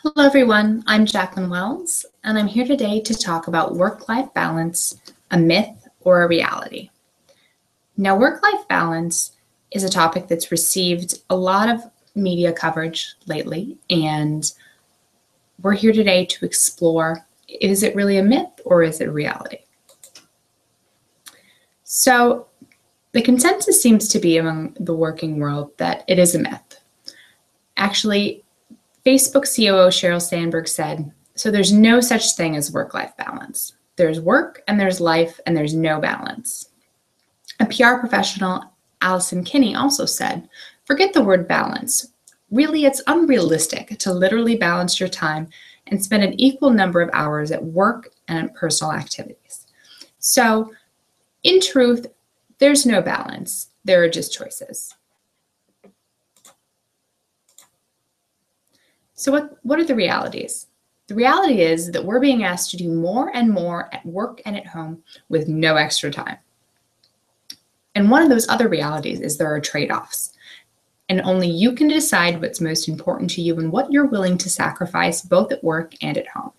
Hello everyone, I'm Jacqueline Wells, and I'm here today to talk about work-life balance, a myth or a reality. Now, work-life balance is a topic that's received a lot of media coverage lately, and we're here today to explore, is it really a myth or is it a reality? So the consensus seems to be among the working world that it is a myth. Actually, Facebook COO Sheryl Sandberg said, so there's no such thing as work-life balance. There's work and there's life and there's no balance. A PR professional, Allison Kinney, also said, forget the word balance. Really, it's unrealistic to literally balance your time and spend an equal number of hours at work and at personal activities. So, in truth, there's no balance. There are just choices. So what are the realities? The reality is that we're being asked to do more and more at work and at home with no extra time. And one of those other realities is there are trade-offs. And only you can decide what's most important to you and what you're willing to sacrifice both at work and at home.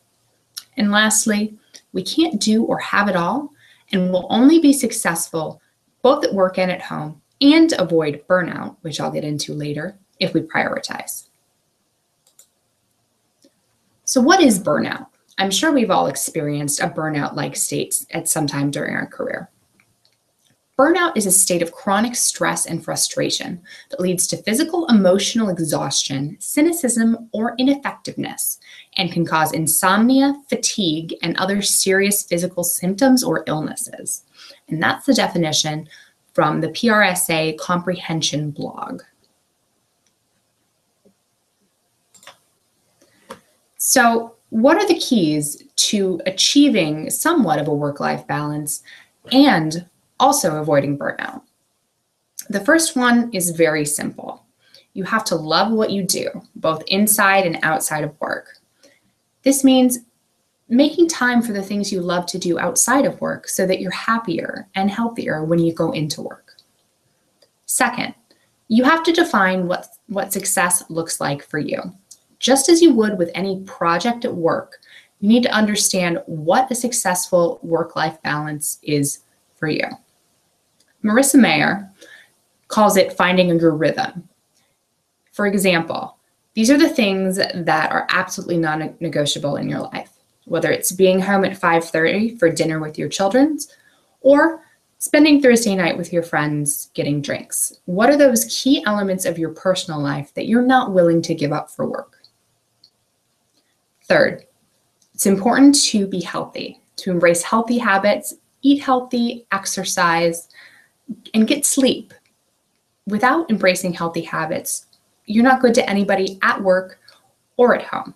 And lastly, we can't do or have it all, and we'll only be successful both at work and at home and avoid burnout, which I'll get into later, if we prioritize. So what is burnout? I'm sure we've all experienced a burnout-like state at some time during our career. Burnout is a state of chronic stress and frustration that leads to physical, emotional exhaustion, cynicism, or ineffectiveness, and can cause insomnia, fatigue, and other serious physical symptoms or illnesses. And that's the definition from the PRSA Comprehension blog. So what are the keys to achieving somewhat of a work-life balance and also avoiding burnout? The first one is very simple. You have to love what you do, both inside and outside of work. This means making time for the things you love to do outside of work so that you're happier and healthier when you go into work. Second, you have to define what success looks like for you. Just as you would with any project at work, you need to understand what a successful work-life balance is for you. Marissa Mayer calls it finding your rhythm. For example, these are the things that are absolutely non-negotiable in your life, whether it's being home at 5:30 for dinner with your children or spending Thursday night with your friends getting drinks. What are those key elements of your personal life that you're not willing to give up for work? Third, it's important to be healthy, to embrace healthy habits, eat healthy, exercise, and get sleep. Without embracing healthy habits, you're not good to anybody at work or at home.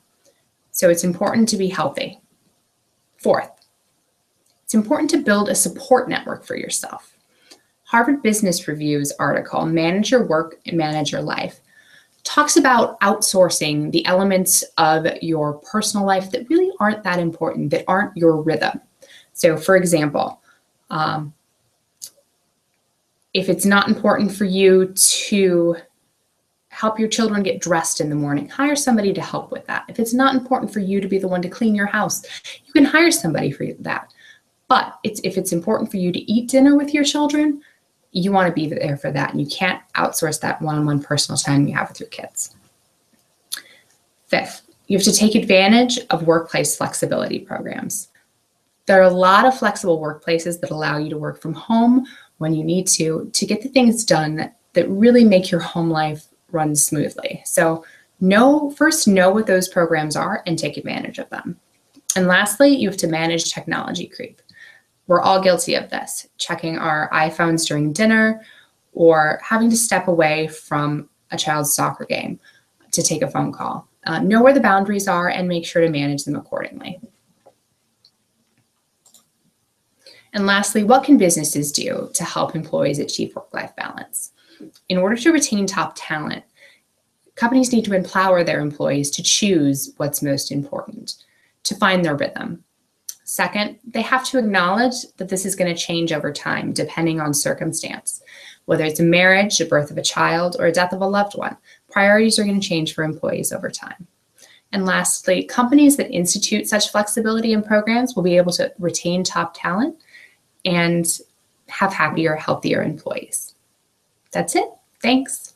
So it's important to be healthy. Fourth, it's important to build a support network for yourself. Harvard Business Review's article, Manage Your Work and Manage Your Life, talks about outsourcing the elements of your personal life that really aren't that important, that aren't your rhythm. So for example, if it's not important for you to help your children get dressed in the morning, hire somebody to help with that. If it's not important for you to be the one to clean your house, you can hire somebody for that. But if it's important for you to eat dinner with your children, you want to be there for that, and you can't outsource that one-on-one personal time you have with your kids. Fifth, you have to take advantage of workplace flexibility programs. There are a lot of flexible workplaces that allow you to work from home when you need to get the things done that really make your home life run smoothly. So first know what those programs are and take advantage of them. And lastly, you have to manage technology creep. We're all guilty of this, checking our iPhones during dinner or having to step away from a child's soccer game to take a phone call. Know where the boundaries are and make sure to manage them accordingly. And lastly, what can businesses do to help employees achieve work-life balance? In order to retain top talent, companies need to empower their employees to choose what's most important, to find their rhythm. Second, they have to acknowledge that this is going to change over time, depending on circumstance. Whether it's a marriage, a birth of a child, or a death of a loved one, priorities are going to change for employees over time. And lastly, companies that institute such flexibility in programs will be able to retain top talent and have happier, healthier employees. That's it. Thanks.